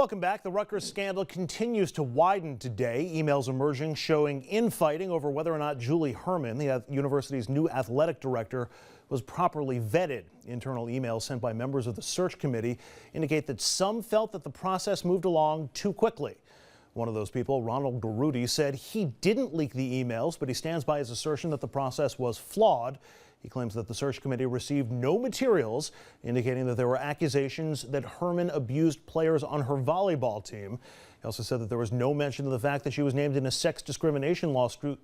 Welcome back. The Rutgers scandal continues to widen today. Emails emerging showing infighting over whether or not Julie Herman, the university's new athletic director, was properly vetted. Internal emails sent by members of the search committee indicate that some felt that the process moved along too quickly. One of those people, Ronald Garuti, said he didn't leak the emails, but he stands by his assertion that the process was flawed. He claims that the search committee received no materials indicating that there were accusations that Herman abused players on her volleyball team. He also said that there was no mention of the fact that she was named in a sex discrimination lawsuit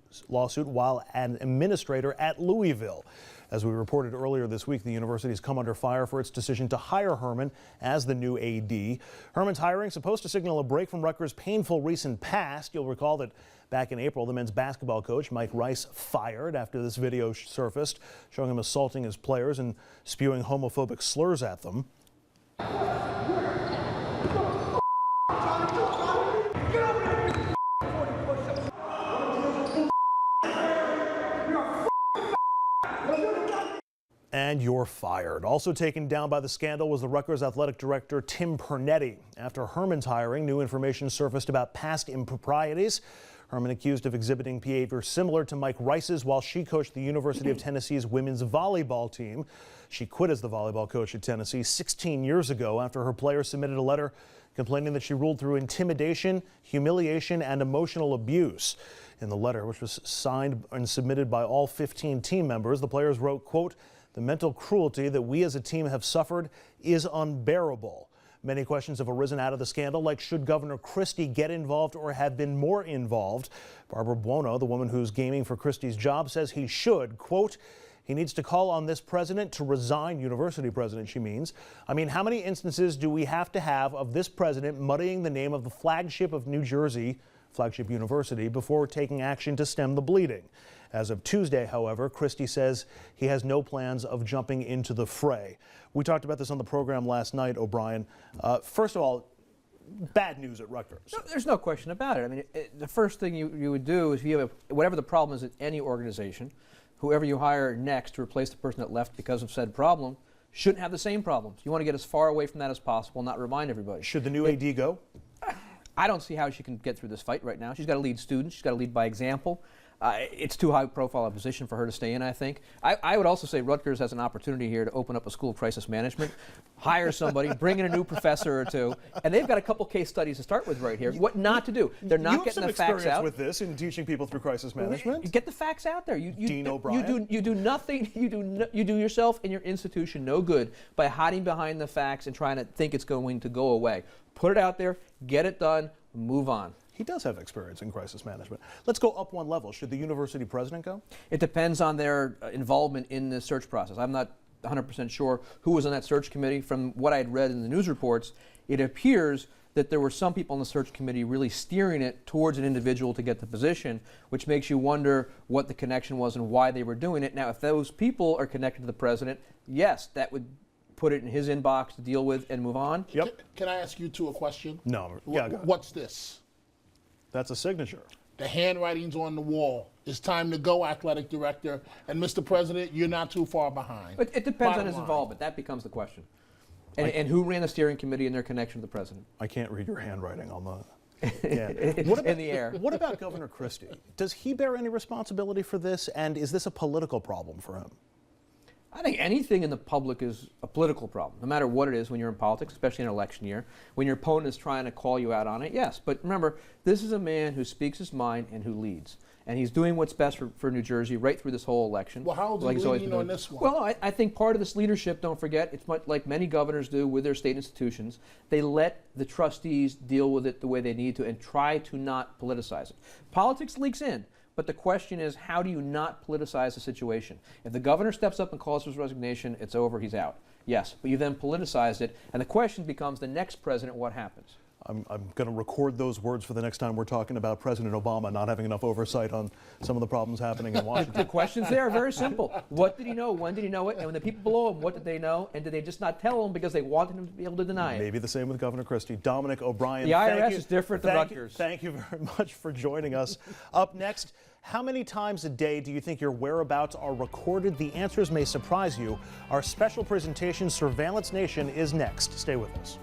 while an administrator at Louisville. As we reported earlier this week, the university has come under fire for its decision to hire Herman as the new AD. Herman's hiring supposed to signal a break from Rutgers' painful recent past. You'll recall that back in April, the men's basketball coach, Mike Rice, fired after this video surfaced, showing him assaulting his players and spewing homophobic slurs at them. And you're fired. Also taken down by the scandal was the Rutgers athletic director, Tim Pernetti. After Herman's hiring, new information surfaced about past improprieties. Herman accused of exhibiting behavior similar to Mike Rice's while she coached the University of Tennessee's women's volleyball team. She quit as the volleyball coach at Tennessee 16 years ago after her players submitted a letter complaining that she ruled through intimidation, humiliation, and emotional abuse. In the letter, which was signed and submitted by all 15 team members, the players wrote, quote, "The mental cruelty that we as a team have suffered is unbearable." Many questions have arisen out of the scandal, like should Governor Christie get involved or have been more involved? Barbara Buono, the woman who's gaming for Christie's job, says he should, quote, "He needs to call on this president to resign," university president, she means. I mean, how many instances do we have to have of this president muddying the name of the flagship of New Jersey, flagship university, before taking action to stem the bleeding? As of Tuesday, however, Christie says he has no plans of jumping into the fray. We talked about this on the program last night, O'Brien. First of all, bad news at Rutgers. No, there's no question about it. I mean, the first thing you would do is if you have whatever the problem is at any organization, whoever you hire next to replace the person that left because of said problem shouldn't have the same problems. You want to get as far away from that as possible, not remind everybody. Should the new AD go? I don't see how she can get through this fight right now. She's got to lead students. She's got to lead by example. It's too high profile a position for her to stay in, I think. I would also say Rutgers has an opportunity here to open up a school of crisis management, hire somebody, bring in a new professor or two, and they've got a couple case studies to start with right here. What not to do. They're not getting the facts out. You have some experience with this in teaching people through crisis management. You get the facts out there. Dean O'Brien. You do nothing. You do yourself and your institution no good by hiding behind the facts and trying to think it's going to go away. Put it out there, get it done, move on. He does have experience in crisis management. Let's go up one level. Should the university president go? It depends on their involvement in the search process. I'm not 100% sure who was on that search committee. From what I had read in the news reports, it appears that there were some people on the search committee really steering it towards an individual to get the position, which makes you wonder what the connection was and why they were doing it. Now, if those people are connected to the president, yes, that would put it in his inbox to deal with and move on. Yep. Can I ask you two a question? No. Yeah, go ahead. What's this? That's a signature. The handwriting's on the wall. It's time to go, athletic director. And Mr. President, you're not too far behind. But it depends on his involvement. That becomes the question. And who ran the steering committee and their connection to the president. I can't read your handwriting on the in the air. What about Governor Christie? Does he bear any responsibility for this? And is this a political problem for him? I think anything in the public is a political problem, no matter what it is when you're in politics, especially in an election year. When your opponent is trying to call you out on it, yes. But remember, this is a man who speaks his mind and who leads. And he's doing what's best for New Jersey right through this whole election. Well, how is he leading on this one? Well, I think part of this leadership, don't forget, it's much like many governors do with their state institutions. They let the trustees deal with it the way they need to and try to not politicize it. Politics leaks in. But the question is, how do you not politicize the situation? If the governor steps up and calls for his resignation, it's over, he's out. Yes, but you then politicized it, and the question becomes the next president, what happens? I'm going to record those words for the next time we're talking about President Obama not having enough oversight on some of the problems happening in Washington. The questions there are very simple. What did he know? When did he know it? And when the people below him, what did they know? And did they just not tell him because they wanted him to be able to deny it? Maybe the same with Governor Christie. Dominic O'Brien. The IRS is different than Rutgers. Thank you very much for joining us. Up next, how many times a day do you think your whereabouts are recorded? The answers may surprise you. Our special presentation, Surveillance Nation, is next. Stay with us.